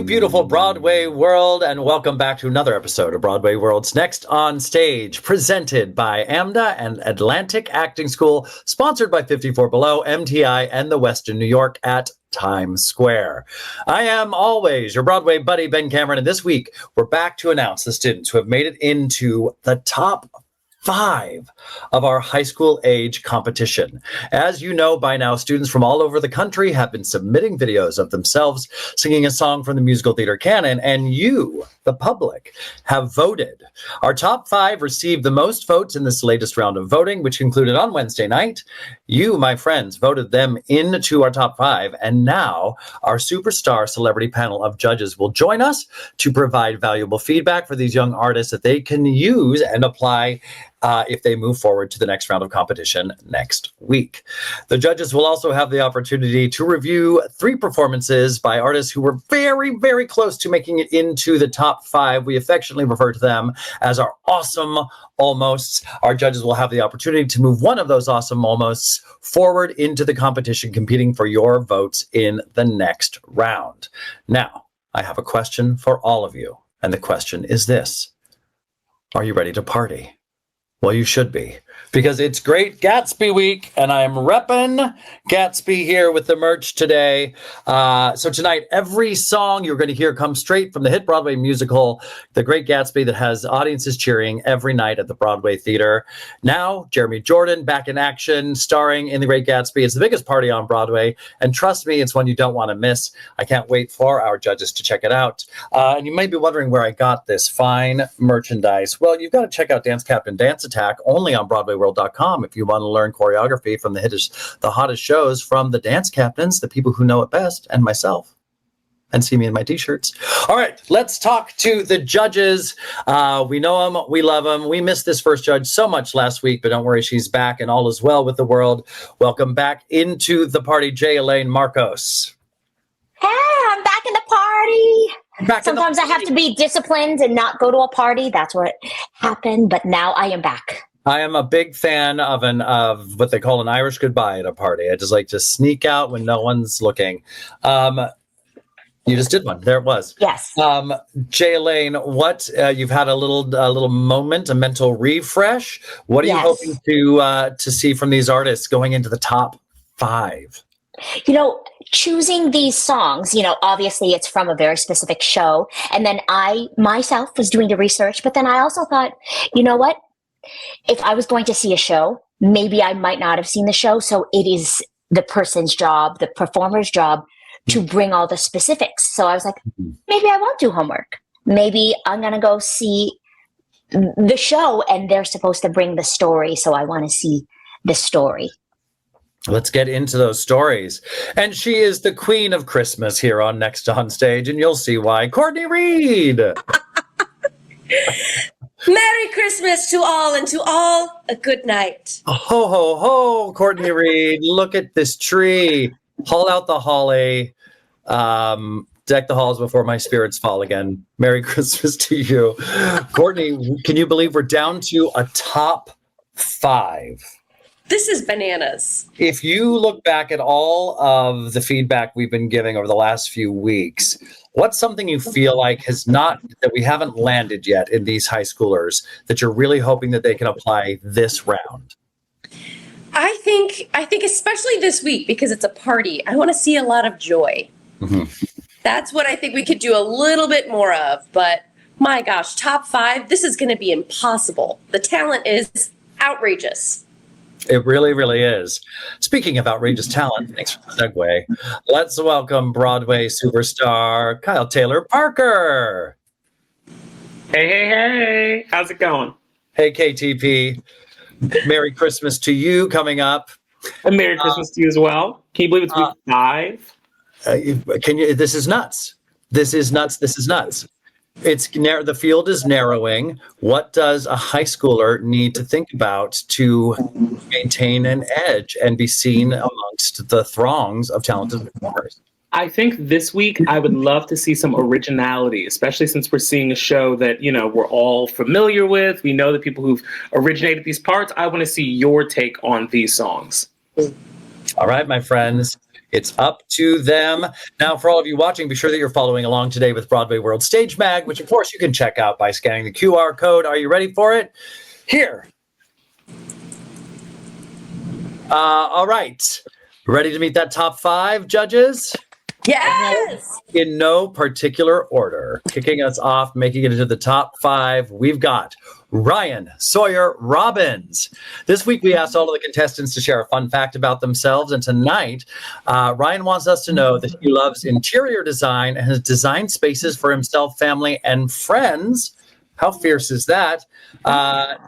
beautiful Broadway world, and welcome back to another episode of Broadway World's Next on Stage, presented by AMDA and Atlantic Acting School, sponsored by 54 Below, MTI, and the Western New York at Times Square. I am always your Broadway buddy, Ben Cameron, and this week we're back to announce the students who have made it into the top 5 of our high school age competition. As you know by now, students from all over the country have been submitting videos of themselves singing a song from the musical theater canon, and you, the public, have voted. Our top 5 received the most votes in this latest round of voting, which concluded on Wednesday night. You, my friends, voted them into our top 5, and now our superstar celebrity panel of judges will join us to provide valuable feedback for these young artists that they can use and apply if they move forward to the next round of competition next week. The judges will also have the opportunity to review 3 performances by artists who were very, very close to making it into the top 5. We affectionately refer to them as our awesome almosts. Our judges will have the opportunity to move one of those awesome almosts forward into the competition, competing for your votes in the next round. Now, I have a question for all of you, and the question is this: are you ready to party? Well, you should be, because it's Great Gatsby week, and I am repping Gatsby here with the merch today. So tonight, every song you're going to hear comes straight from the hit Broadway musical, The Great Gatsby, that has audiences cheering every night at the Broadway Theater. Now, Jeremy Jordan back in action, starring in The Great Gatsby. It's the biggest party on Broadway, and trust me, it's one you don't want to miss. I can't wait for our judges to check it out. And you may be wondering where I got this fine merchandise. Well, you've got to check out Dance Captain Dance Attack, only on BroadwayWorld.com, if you want to learn choreography from the hottest shows from the dance captains, the people who know it best, and myself, and see me in my t-shirts. All right, let's talk to the judges. We know them, we love them. We missed this first judge so much last week, but don't worry, she's back and all is well with the world. Welcome back into the party, J. Elaine Marcos. Hey, I'm back in the party. Sometimes I have to be disciplined and not go to a party. That's what happened, but now I am back. I am a big fan of what they call an Irish goodbye at a party. I just like to sneak out when no one's looking. You just did one. There it was. Yes. J. Elaine, what you've had a little moment, a mental refresh. What are you hoping to see from these artists going into the top 5? You know, choosing these songs, obviously it's from a very specific show. And then I myself was doing the research, but then I also thought, you know what? If I was going to see a show, maybe I might not have seen the show. So it is the person's job, the performer's job, to bring all the specifics. So I was like, maybe I won't do homework. Maybe I'm going to go see the show, and they're supposed to bring the story. So I want to see the story. Let's get into those stories. And she is the queen of Christmas here on Next on Stage, and you'll see why. Courtney Reed. Merry Christmas to all, and to all a good night. Ho, ho, ho, Courtney Reed. Look at this tree. Haul out the holly. Deck the halls before my spirits fall again. Merry Christmas to you. Courtney, can you believe we're down to a top 5? This is bananas. If you look back at all of the feedback we've been giving over the last few weeks, what's something you feel like that we haven't landed yet in these high schoolers that you're really hoping that they can apply this round? I think especially this week, because it's a party, I want to see a lot of joy. Mm-hmm. That's what I think we could do a little bit more of. But my gosh, top 5, this is going to be impossible. The talent is outrageous. It really, really is. Speaking of outrageous talent, thanks for the segue. Let's welcome Broadway superstar Kyle Taylor Parker. Hey. How's it going? Hey, KTP. Merry Christmas to you coming up. And Merry Christmas to you as well. Can you believe it's week 5? This is nuts. This is nuts. The field is narrowing. What does a high schooler need to think about to maintain an edge and be seen amongst the throngs of talented performers? I think this week I would love to see some originality, especially since we're seeing a show that, we're all familiar with. We know the people who've originated these parts. I want to see your take on these songs. All right, my friends. It's up to them. Now, for all of you watching, be sure that you're following along today with Broadway World Stage Mag, which, of course, you can check out by scanning the QR code. Are you ready for it? Here. All right. Ready to meet that top 5, judges? Yes. In no particular order. Kicking us off, making it into the top 5, we've got Ryan, Sawyer, Robbins. This week, we asked all of the contestants to share a fun fact about themselves. And tonight, Ryan wants us to know that he loves interior design and has designed spaces for himself, family, and friends. How fierce is that?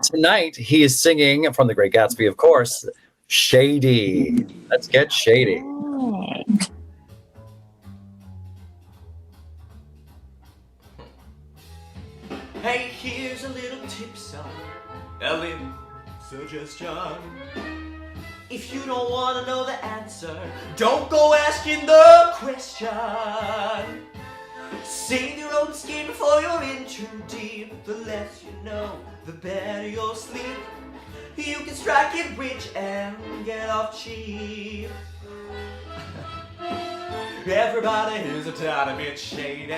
Tonight, he is singing from The Great Gatsby, of course, Shady. Let's get shady. Hey, here's a little tip, son, a little suggestion. If you don't want to know the answer, don't go asking the question. Save your own skin before you're in too deep. The less you know, the better you'll sleep. You can strike it rich and get off cheap. Everybody is a tiny bit shady.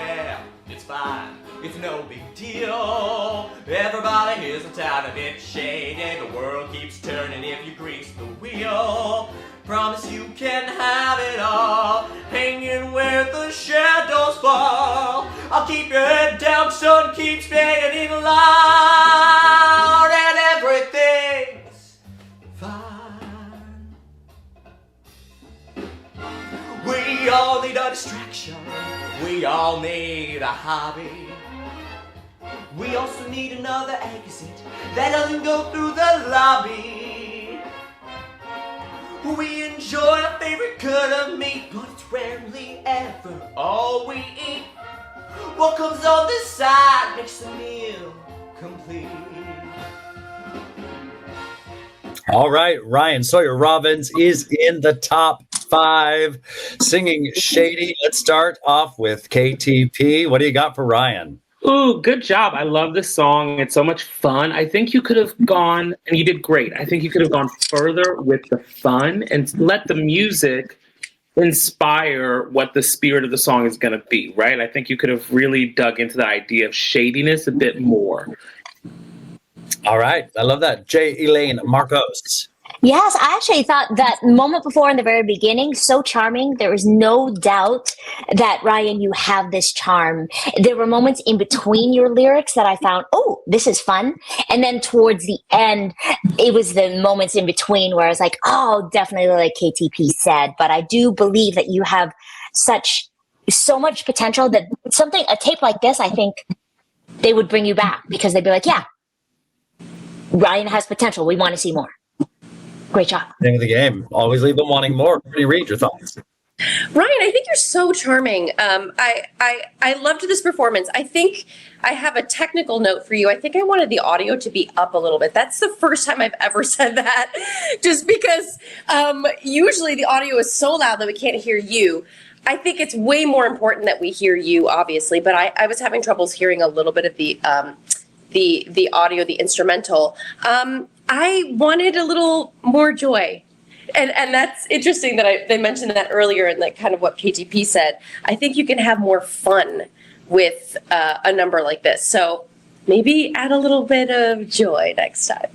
It's fine, it's no big deal. Everybody is a tiny bit shady. The world keeps turning if you grease the wheel. Promise you can have it all, hanging where the shadows fall. I'll keep your head down, sun keeps staying in line, and everything's fine. We all need a distraction, we all need a hobby. We also need another exit that doesn't go through the lobby. We enjoy our favorite cut of meat, but it's rarely ever all we eat. What comes on the side makes the meal complete. All right, Ryan, Sawyer, Robbins is in the top 5, singing Shady. Let's start off with KTP. What do you got for Ryan? Ooh, good job. I love this song. It's so much fun. I think you could have gone, and you did great. I think you could have gone further with the fun and let the music inspire what the spirit of the song is going to be, right? I think you could have really dug into the idea of shadiness a bit more. All right, I love that. Jay, Elaine, Marcos. Yes, I actually thought that moment before in the very beginning, so charming. There was no doubt that, Ryan, you have this charm. There were moments in between your lyrics that I found, oh, this is fun. And then towards the end, it was the moments in between where I was like, oh, definitely like KTP said. But I do believe that you have so much potential that a tape like this, I think they would bring you back because they'd be like, yeah, Ryan has potential. We want to see more. Great job. Name of the game. Always leave them wanting more. Brittany Reed, your thoughts? Ryan, I think you're so charming. I loved this performance. I think I have a technical note for you. I think I wanted the audio to be up a little bit. That's the first time I've ever said that, just because usually the audio is so loud that we can't hear you. I think it's way more important that we hear you, obviously, but I was having troubles hearing a little bit of the audio, the instrumental. I wanted a little more joy. And that's interesting that they mentioned that earlier and like kind of what KTP said. I think you can have more fun with a number like this. So maybe add a little bit of joy next time.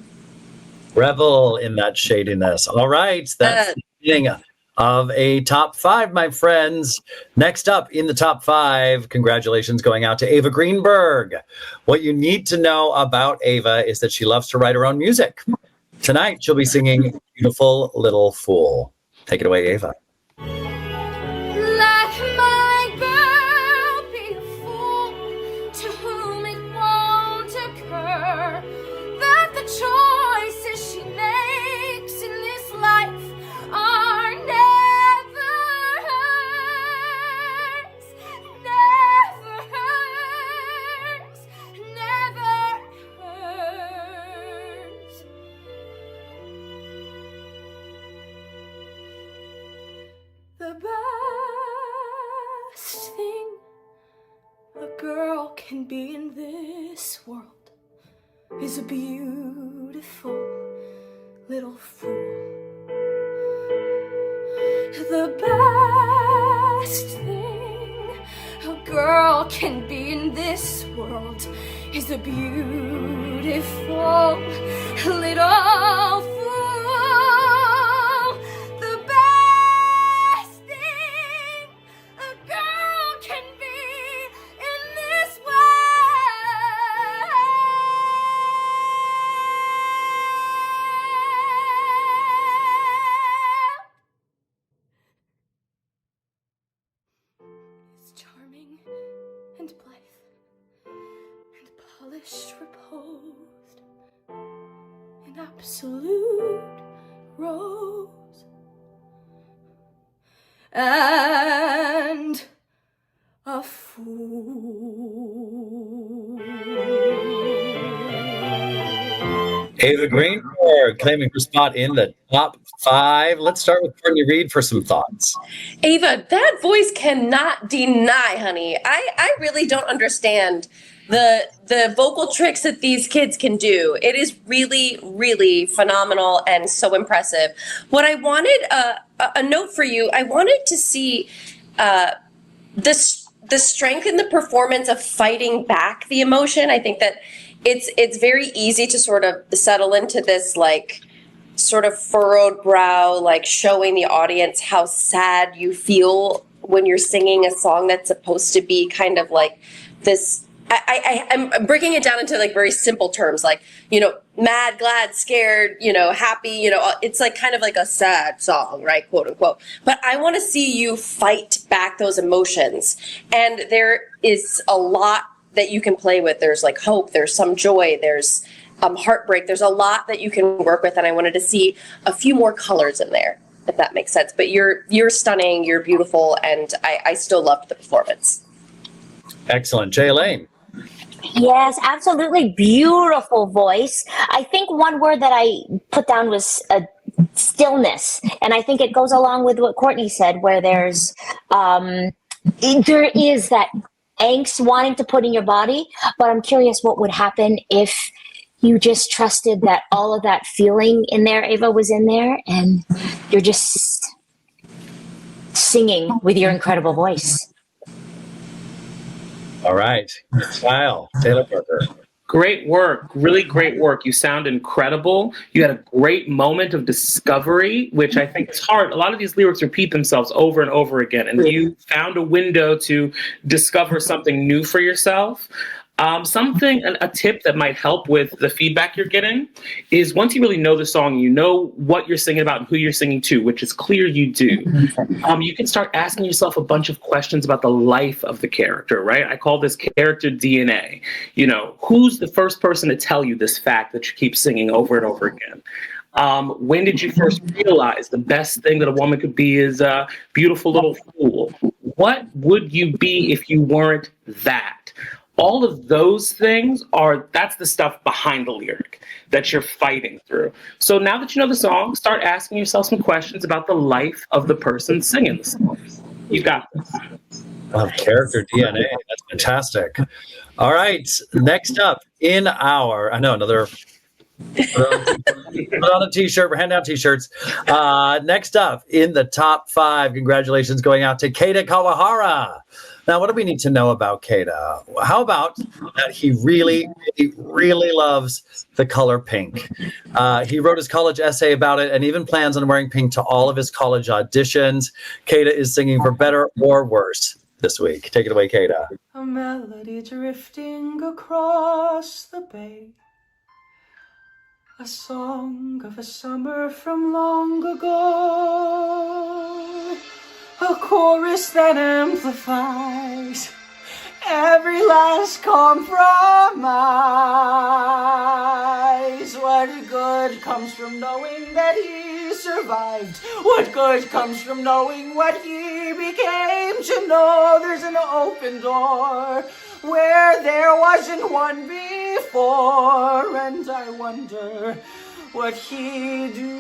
Revel in that shadiness. All right. That's the beginning of a top 5, my friends. Next up in the top 5, congratulations going out to Ava Greenberg. What you need to know about Ava is that she loves to write her own music. Tonight, she'll be singing Beautiful Little Fool. Take it away, Ava. Let my girl be a fool to whom it won't occur that the choices she makes in this life are never hers, never hers, never hers. The best thing a girl can be in this world is a beautiful little fool. The best best thing a girl can be in this world is a beautiful little fool. The best thing a girl can be in this world is charming and blithe and polished, reposed, an absolute rose, and a fool. Ava Greenberg claiming her spot in the top 5. Let's start with Courtney Reed for some thoughts. Ava, that voice cannot deny, honey. I really don't understand the vocal tricks that these kids can do. It is really, really phenomenal and so impressive. What I wanted, a note for you, I wanted to see the strength in the performance of fighting back the emotion. I think that it's very easy to sort of settle into this like sort of furrowed brow, like showing the audience how sad you feel when you're singing a song that's supposed to be kind of like this. I'm breaking it down into like very simple terms, like, you know, mad, glad, scared, you know, happy, you know, it's like kind of like a sad song, right? Quote unquote. But I want to see you fight back those emotions. And there is a lot that you can play with. There's like hope, there's some joy, there's heartbreak. There's a lot that you can work with. And I wanted to see a few more colors in there, if that makes sense. But you're stunning, you're beautiful. And I still loved the performance. Excellent. Jay Lane. Yes, absolutely beautiful voice. I think one word that I put down was stillness, and I think it goes along with what Courtney said, where there is that angst wanting to put in your body. But I'm curious what would happen if you just trusted that all of that feeling in there, Ava, was in there, and you're just singing with your incredible voice. All right. Kyle, Taylor Parker. Great work. Really great work. You sound incredible. You had a great moment of discovery, which I think is hard. A lot of these lyrics repeat themselves over and over again, and you found a window to discover something new for yourself. A tip that might help with the feedback you're getting is once you really know the song, you know what you're singing about and who you're singing to, which is clear you do. You can start asking yourself a bunch of questions about the life of the character, right? I call this character DNA. You know, who's the first person to tell you this fact that you keep singing over and over again? When did you first realize the best thing that a woman could be is a beautiful little fool? What would you be if you weren't that? All of those things that's the stuff behind the lyric that you're fighting through. So now that you know the song, start asking yourself some questions about the life of the person singing the song. You got this. Character DNA. That's fantastic. All right. Next up in our, another. Put on a t-shirt. We're handing out t-shirts. Next up in the top 5, congratulations going out to Kada Kawahara. Now, what do we need to know about Kada? How about that he really, really, really loves the color pink? He wrote his college essay about it and even plans on wearing pink to all of his college auditions. Kada is singing for better or worse this week. Take it away, Kada. A melody drifting across the bay, a song of a summer from long ago, a chorus that amplifies every last compromise. What good comes from knowing that he survived? What good comes from knowing what he became? To know there's an open door where there wasn't one before, and I wonder what he'd do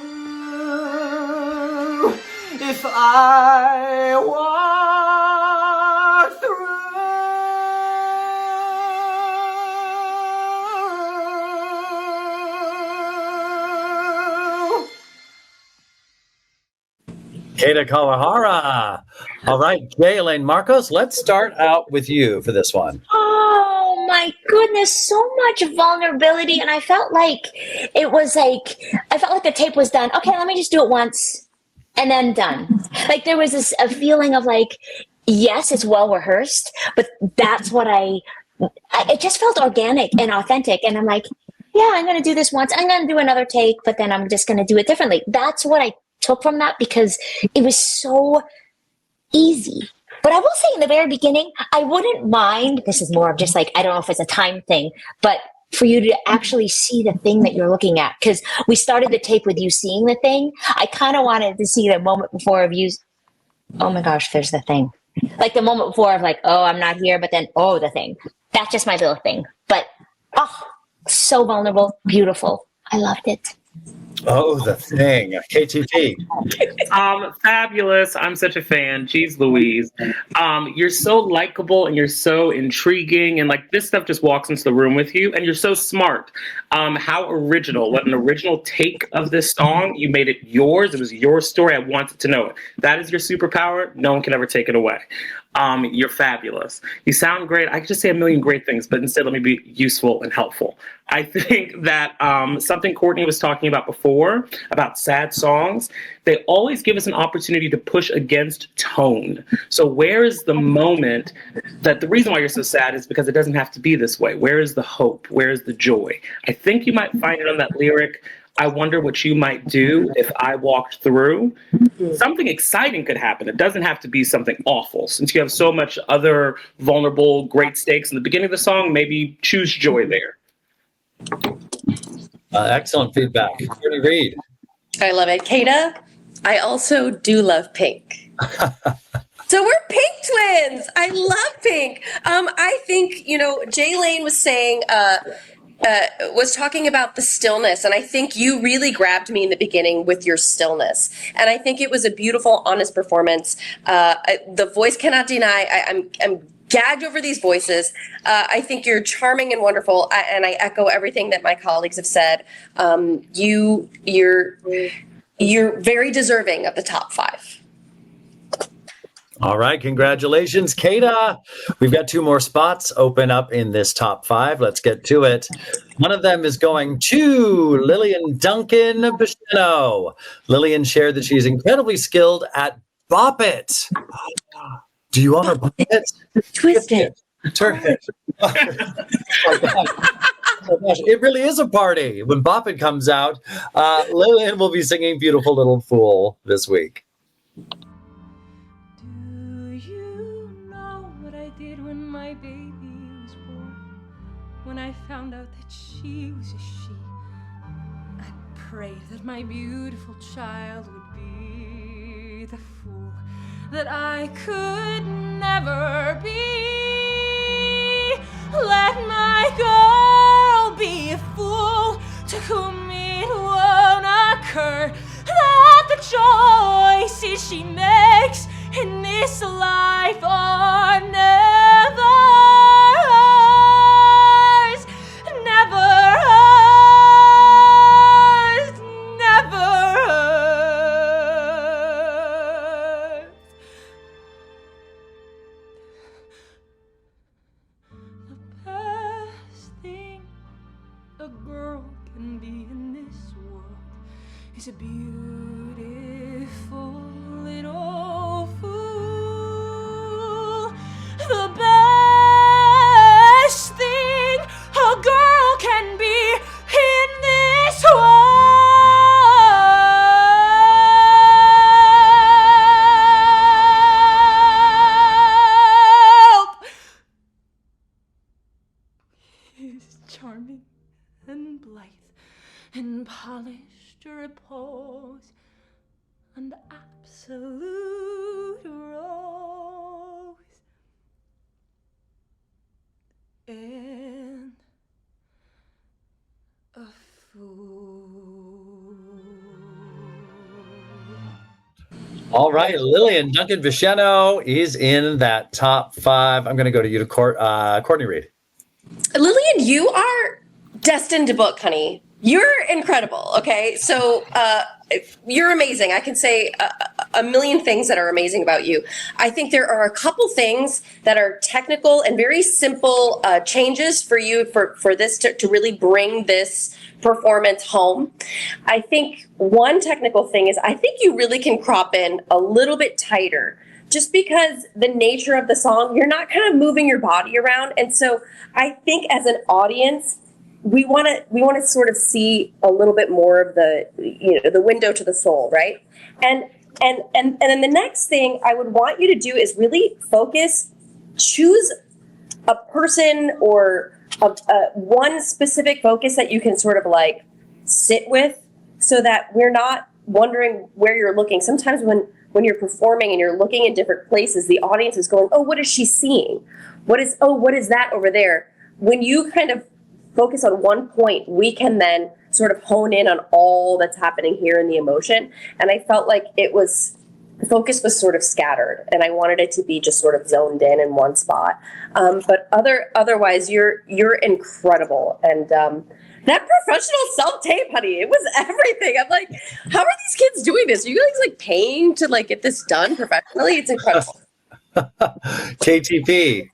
if I walk through. Kada Kawahara. All right, Jay, Elaine, Marcos, let's start out with you for this one. Oh my goodness, so much vulnerability. And I felt like the tape was done. Okay, let me just do it once and then done. Like there was a feeling of like, yes, it's well rehearsed, but that's what it just felt organic and authentic. And I'm like, yeah, I'm going to do this once. I'm going to do another take, but then I'm just going to do it differently. That's what I took from that because it was so easy. But I will say in the very beginning, I wouldn't mind. This is more of just like, I don't know if it's a time thing, but for you to actually see the thing that you're looking at. Because we started the tape with you seeing the thing. I kind of wanted to see the moment before of you. Oh my gosh, there's the thing. Like the moment before of like, oh, I'm not here, but then, oh, the thing. That's just my little thing. But, so vulnerable, beautiful. I loved it. Oh, the thing. KTP. Fabulous. I'm such a fan. Jeez Louise. You're so likable and you're so intriguing and like this stuff just walks into the room with you and you're so smart. How original. What an original take of this song. You made it yours. It was your story. I wanted to know it. That is your superpower. No one can ever take it away. You're fabulous. You sound great. I could just say a million great things, but instead let me be useful and helpful. I think that something Courtney was talking about before, about sad songs, they always give us an opportunity to push against tone. So where is the moment that the reason why you're so sad is because it doesn't have to be this way? Where is the hope? Where is the joy? I think you might find it on that lyric, I wonder what you might do if I walked through. Something exciting could happen. It doesn't have to be something awful. Since you have so much other vulnerable, great stakes in the beginning of the song, maybe choose joy there. Excellent feedback. Courtney Reed. I love it. Kada, I also do love pink. So we're pink twins. I love pink. I think, Jay Lane was saying, was talking about the stillness. And I think you really grabbed me in the beginning with your stillness. And I think it was a beautiful, honest performance. The voice cannot deny. I'm gagged over these voices. I think you're charming and wonderful. And I echo everything that my colleagues have said. You're very deserving of the top 5. All right, congratulations, Kada. We've got 2 more spots open up in this top 5. Let's get to it. One of them is going to Lillian Duncan Bicheno. Lillian shared that she's incredibly skilled at Bop It. Do you want to bop it? Twist it. Turn it. Oh my gosh, it really is a party when Bop It comes out. Lillian will be singing Beautiful Little Fool this week. When I found out that she was a she, I prayed that my beautiful child would be the fool that I could never be. Let my girl be a fool to whom it won't occur that the choices she makes in this life are never a beautiful little fool. The best thing a girl can be in this world is charming and blithe and polished to repose and absolute rose and a fool. All right, Lillian Duncan Bicheno is in that top 5. I'm going to go to you to Courtney Reed. Lillian, you are destined to book, honey. You're incredible. Okay. So you're amazing. I can say a million things that are amazing about you. I think there are a couple things that are technical and very simple changes for you for this to really bring this performance home. I think one technical thing is I think you really can crop in a little bit tighter just because the nature of the song, you're not kind of moving your body around. And so I think as an audience, we want to sort of see a little bit more of the window to the soul, right? And then the next thing I would want you to do is really focus, choose a person or one specific focus that you can sort of like sit with, so that we're not wondering where you're looking. Sometimes when you're performing and you're looking in different places, the audience is going, oh, what is she seeing? What is that over there? When you kind of focus on one point, we can then sort of hone in on all that's happening here in the emotion. And I felt like the focus was sort of scattered, and I wanted it to be just sort of zoned in one spot. But otherwise, you're incredible. And that professional self-tape, honey, it was everything. I'm like, how are these kids doing this? Are you guys like paying to like get this done professionally? It's incredible. KTP.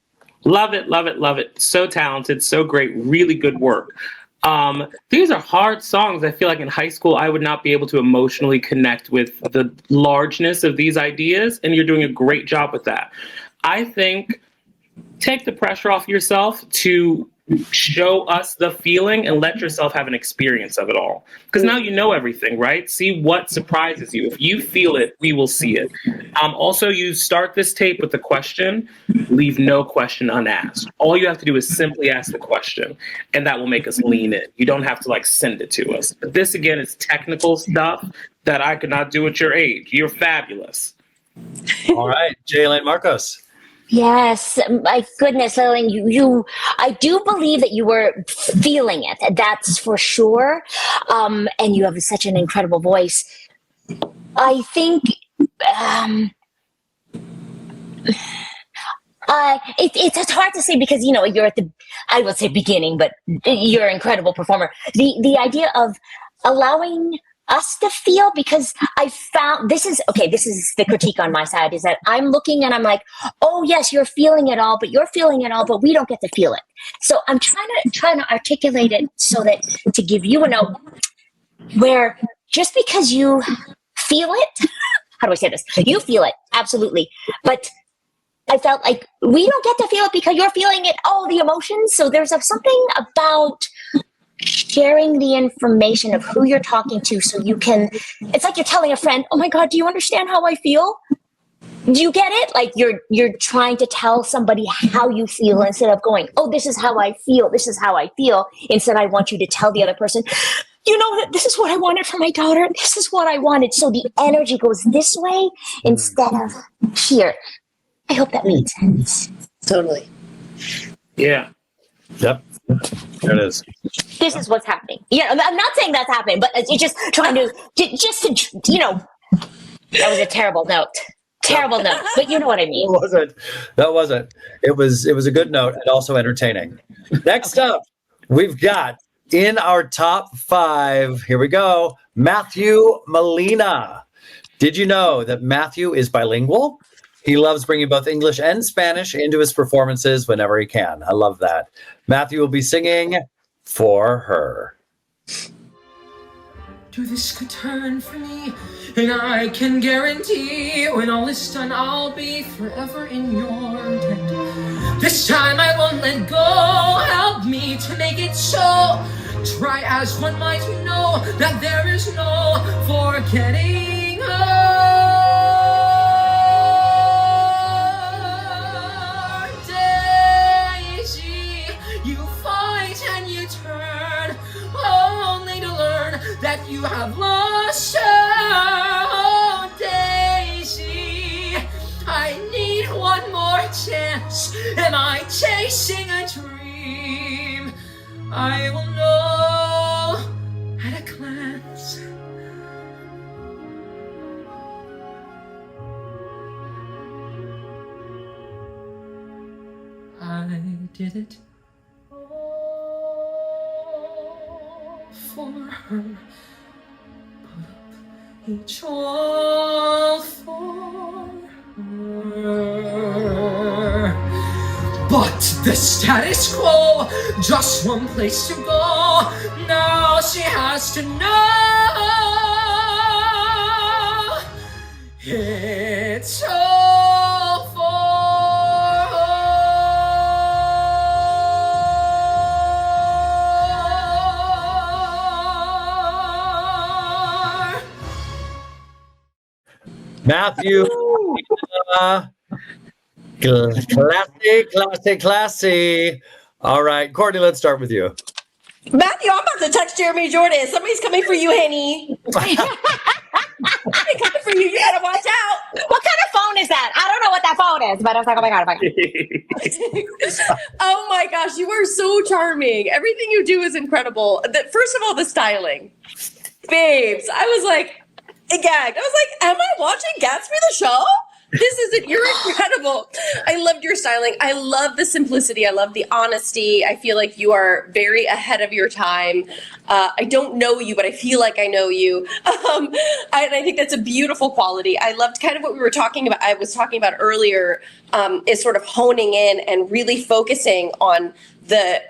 Love it, love it, love it. So talented, so great, really good work. These are hard songs. I feel like in high school, I would not be able to emotionally connect with the largeness of these ideas, and you're doing a great job with that. I think take the pressure off yourself to show us the feeling and let yourself have an experience of it all. Because now you know everything, right? See what surprises you. If you feel it, we will see it. Also, you start this tape with the question, leave no question unasked. All you have to do is simply ask the question, and that will make us lean in. You don't have to like send it to us. But this, again, is technical stuff that I could not do at your age. You're fabulous. All right, Jalen Marcos. Yes, my goodness, Lillian, I do believe that you were feeling it. That's for sure. And you have such an incredible voice. I think it's hard to say because, you're at I would say beginning, but you're an incredible performer. The idea of allowing us to feel, because I found this is the critique on my side, is that I'm looking and I'm like, oh yes, you're feeling it all, but we don't get to feel it. So I'm trying to articulate it so that to give you a note where just because you feel it, how do I say this? You feel it, absolutely. But I felt like we don't get to feel it because you're feeling it, all the emotions. So there's something about sharing the information of who you're talking to, so you can, it's like you're telling a friend, oh my God, do you understand how I feel? Do you get it? Like you're trying to tell somebody how you feel instead of going, oh, this is how I feel. Instead, I want you to tell the other person, this is what I wanted for my daughter. This is what I wanted. So the energy goes this way instead of here. I hope that made sense. Totally. Yeah. Yep. There it is. This is what's happening. I'm not saying that's happening, but it's just trying to, that was a terrible note. But you know what I mean. That wasn't. It was a good note and also entertaining. Next up, we've got in our top 5, here we go, Matthew Molina. Did you know that Matthew is bilingual? He loves bringing both English and Spanish into his performances whenever he can. I love that. Matthew will be singing For Her. Do this could turn for me, and I can guarantee when all is done, I'll be forever in your debt. This time I won't let go. Help me to make it so. Try as one might know that there is no forgetting her. That you have lost her, oh Daisy. I need one more chance. Am I chasing a dream? I will know at a glance. I did it all for her. Put up each wall for her. But the status quo, just one place to go. Now she has to know it's all for her. Matthew, classy. All right, Courtney, let's start with you. Matthew, I'm about to text Jeremy Jordan. Somebody's coming for you, honey. Somebody's coming for you. You gotta watch out. What kind of phone is that? I don't know what that phone is, but I was like, oh my God. Oh my gosh, you are so charming. Everything you do is incredible. First of all, the styling. Babes, I was like, I gagged. I was like, am I watching Gatsby the show? You're incredible. I loved your styling. I love the simplicity. I love the honesty. I feel like you are very ahead of your time. I don't know you, but I feel like I know you. And I think that's a beautiful quality. I loved kind of what we were talking about. I was talking about earlier is sort of honing in and really focusing on the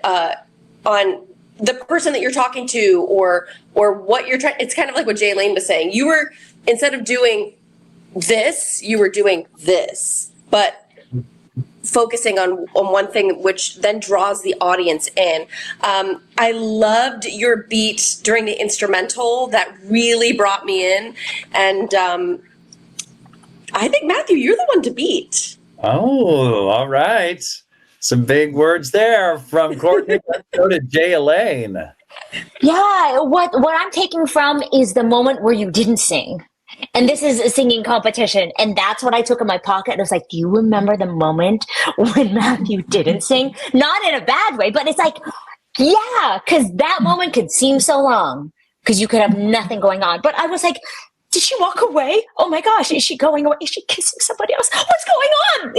person that you're talking to or what you're trying. It's kind of like what Jay Lane was saying. You were, instead of doing this, you were doing this, but focusing on one thing, which then draws the audience in. I loved your beat during the instrumental. That really brought me in. And I think, Matthew, you're the one to beat. Oh, all right. Some big words there from Courtney. Let's go to Jay Elaine. Yeah, what I'm taking from is the moment where you didn't sing. And this is a singing competition. And that's what I took in my pocket. And I was like, do you remember the moment when Matthew didn't sing? Not in a bad way, but it's like, yeah, because that moment could seem so long because you could have nothing going on. But I was like, did she walk away? Oh my gosh, is she going away? Is she kissing somebody else? What's going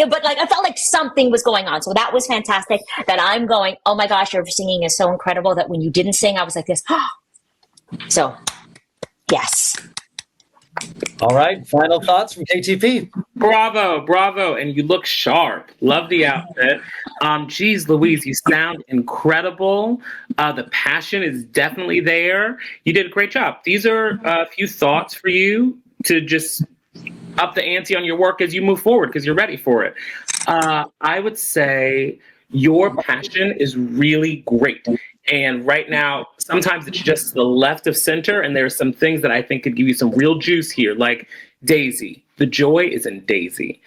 on? But like, I felt like something was going on. So that was fantastic. That I'm going, oh my gosh, your singing is so incredible that when you didn't sing, I was like this. So, yes. All right, final thoughts from KTP. Bravo. And you look sharp. Love the outfit. Geez Louise, you sound incredible. The passion is definitely there. You did a great job. These are a few thoughts for you to just up the ante on your work as you move forward because you're ready for it. I would say your passion is really great. And right now, sometimes it's just to the left of center, and there's some things that I think could give you some real juice here, like Daisy. The joy is in Daisy.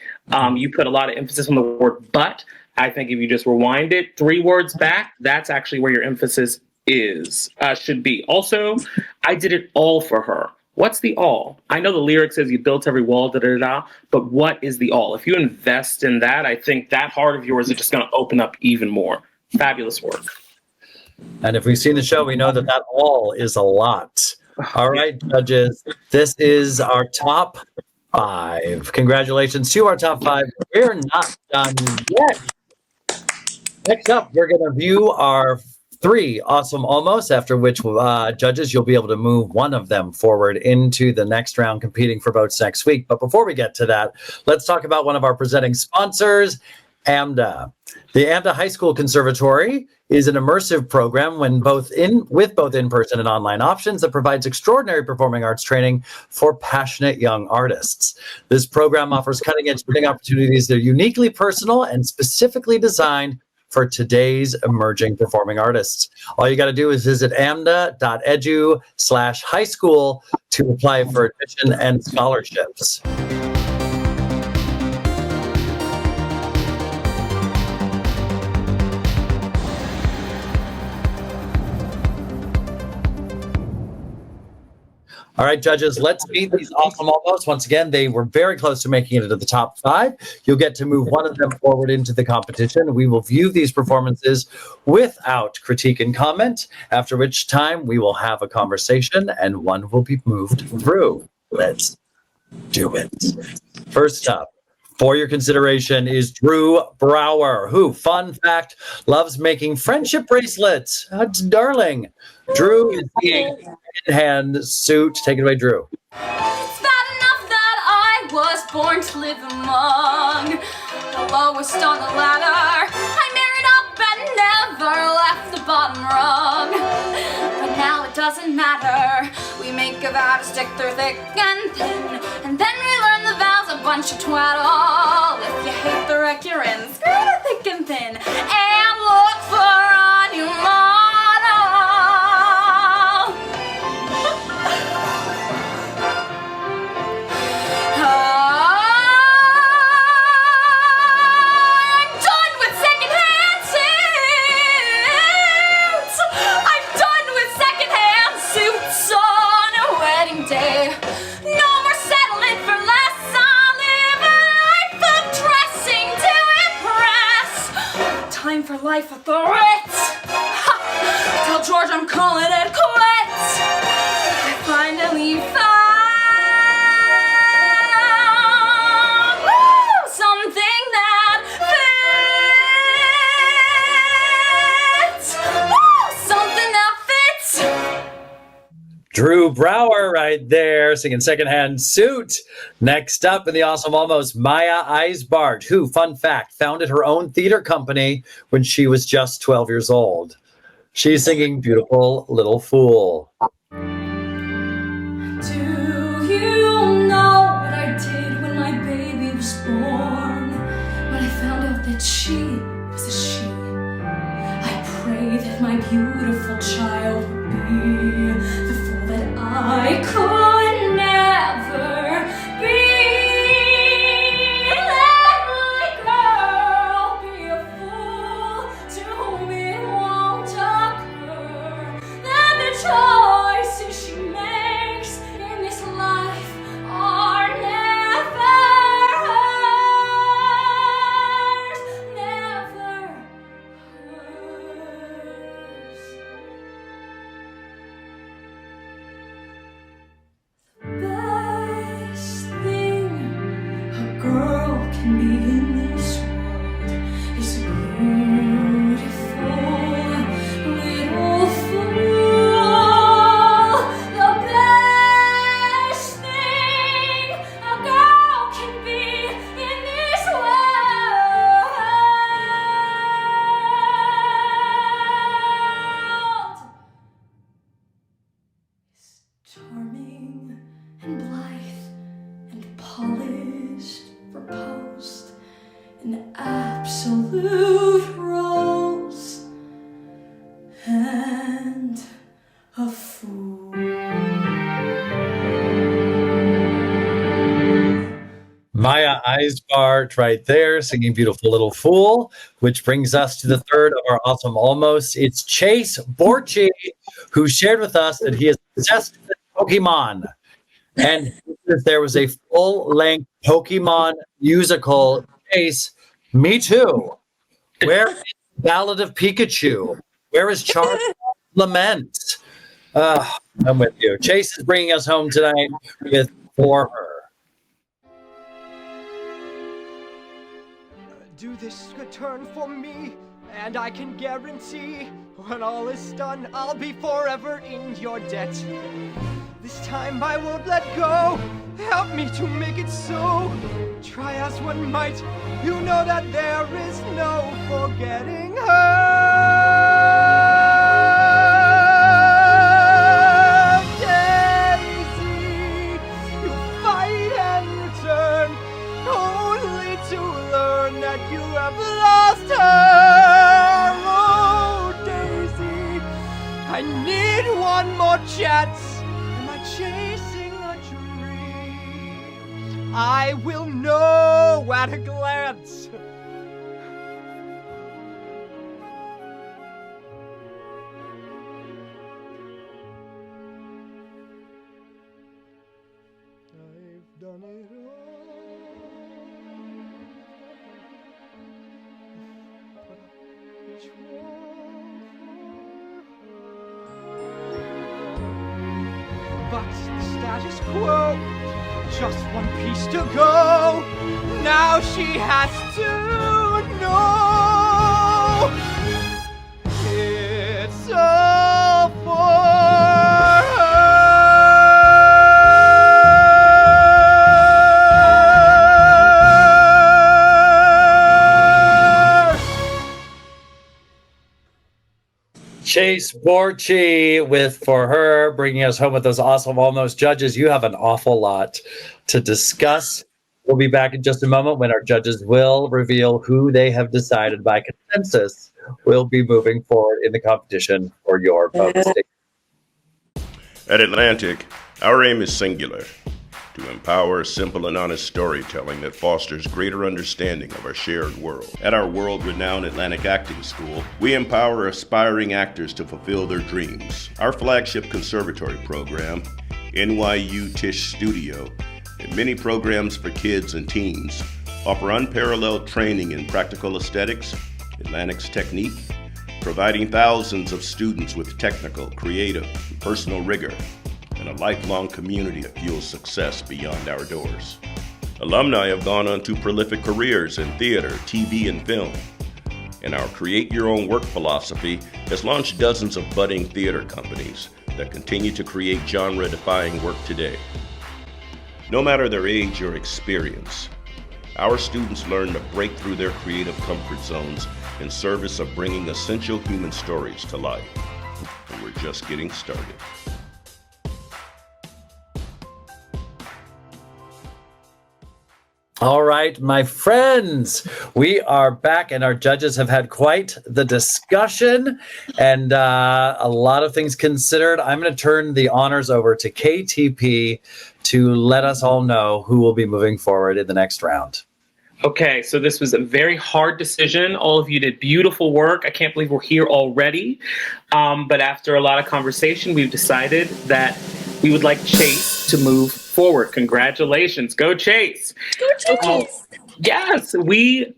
You put a lot of emphasis on the word but. I think if you just rewind it 3 words back, that's actually where your emphasis should be. Also, I did it all for her. What's the all? I know the lyric says you built every wall, but what is the all? If you invest in that, I think that heart of yours is just going to open up even more. Fabulous work. And if we've seen the show, we know that all is a lot. All right, judges, this is our top 5. Congratulations to our top 5. We're not done yet. Next up, we're going to view our 3 awesome almost, after which judges, you'll be able to move one of them forward into the next round, competing for votes next week. But before we get to that, let's talk about one of our presenting sponsors, AMDA. The AMDA High School Conservatory is an immersive program with both in-person and online options that provides extraordinary performing arts training for passionate young artists. This program offers cutting-edge learning opportunities that are uniquely personal and specifically designed for today's emerging performing artists. All you got to do is visit amda.edu/high school to apply for admission and scholarships. All right, judges, let's meet these awesome almost. Once again, they were very close to making it into the top 5. You'll get to move one of them forward into the competition. We will view these performances without critique and comment, after which time we will have a conversation and one will be moved through. Let's do it. First up, For your consideration is Drew Brower, who, fun fact, loves making friendship bracelets. That's darling. Drew is singing Secondhand Suit. Take it away, Drew. It's bad enough that I was born to live among the lowest on the ladder. I married up and never left the bottom rung. But now it doesn't matter. We make a vow to stick through thick and thin, and then we learn the vows, a bunch of twaddle. If you hate the wreck you're in, screw the thick and thin, and look for a new model. I'm done with secondhand suits. I'm done with secondhand suits on a wedding day. No more settling for less. I'll live a life of dressing to impress. Time for life at the Ritz. Ha! Tell George I'm calling it quits. I finally found something that fits. Something that fits. Drew Brower right there singing Secondhand Suit. Next up in the Awesome Almost, Maya Eisbart, who, fun fact, founded her own theater company when she was just 12 years old. She's singing Beautiful Little Fool. Do you know what I did when my baby was born? When I found out that she was a she, I pray that my beautiful child would be the fool that I could never be. Let my girl be a fool to whom it won't occur that the choices she makes in this life are never hers, never hers. Best thing a girl can be in this world is a beautiful little fool. The best thing a girl can be in this world is charming and blithe and polished for post, an absolute rose and a fool. Maya Eisbart right there singing Beautiful Little Fool, which brings us to the third of our Awesome Almost. It's Chase Borchi, who shared with us that he is obsessed with Pokemon. And if there was a full-length Pokemon musical, Chase, me too. Where is the Ballad of Pikachu? Where is Charles Lament? I'm with you. Chase is bringing us home tonight with For Her. Do this return for me, and I can guarantee when all is done, I'll be forever in your debt. This time I won't let go. Help me to make it so. Try as one might, you know that there is no forgetting her. Daisy, you fight and return, only to learn that you have lost her. Oh, Daisy, I need one more chance. Am I chasing a dream? I will know at a glance. I've done it all. Each one for her. But the status quo just one piece to go. Now she has to know it's all for her. Chase Borchi with For Her, bringing us home with those awesome Almost judges. You have an awful lot to discuss. We'll be back in just a moment when our judges will reveal who they have decided by consensus will be moving forward in the competition for your bonus stage. At Atlantic, our aim is singular: to empower simple and honest storytelling that fosters greater understanding of our shared world. At our world-renowned Atlantic Acting School, we empower aspiring actors to fulfill their dreams. Our flagship conservatory program, NYU Tisch Studio, and many programs for kids and teens offer unparalleled training in practical aesthetics, Atlantic's technique, providing thousands of students with technical, creative, and personal rigor, and a lifelong community that fuels success beyond our doors. Alumni have gone on to prolific careers in theater, TV, and film. And our Create Your Own Work philosophy has launched dozens of budding theater companies that continue to create genre-defying work today. No matter their age or experience, our students learn to break through their creative comfort zones in service of bringing essential human stories to life. And we're just getting started. All right, my friends, we are back and our judges have had quite the discussion and a lot of things considered. I'm going to turn the honors over to KTP to let us all know who will be moving forward in the next round. Okay, so this was a very hard decision. All of you did beautiful work. I can't believe we're here already. But after a lot of conversation, we've decided that we would like Chase to move forward. Congratulations. Go Chase. Go Chase. Yes, we're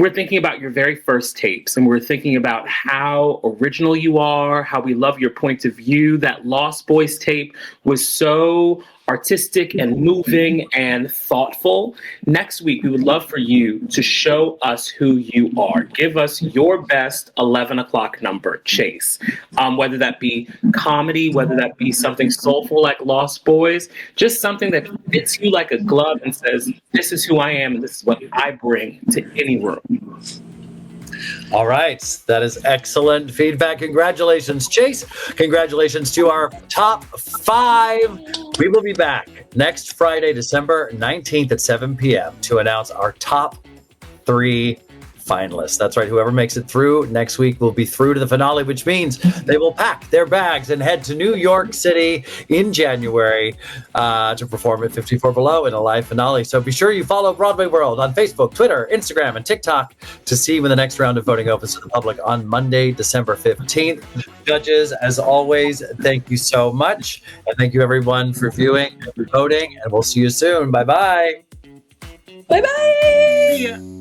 thinking about your very first tapes, and we're thinking about how original you are, how we love your point of view. That Lost Boys tape was so artistic and moving and thoughtful. Next week, we would love for you to show us who you are. Give us your best 11 o'clock number, Chase. Whether that be comedy, whether that be something soulful like Lost Boys, just something that fits you like a glove and says, this is who I am and this is what I bring to any room. All right, that is excellent feedback. Congratulations, Chase. Congratulations to our top 5. We will be back next Friday, December 19th at 7 p.m. to announce our top 3 finalists. That's right. Whoever makes it through next week will be through to the finale, which means they will pack their bags and head to New York City in January to perform at 54 Below in a live finale. So be sure you follow Broadway World on Facebook, Twitter, Instagram, and TikTok to see when the next round of voting opens to the public on Monday, December 15th. Judges, as always, thank you so much. And thank you everyone for viewing and for voting. And we'll see you soon. Bye-bye. Bye-bye. Yeah.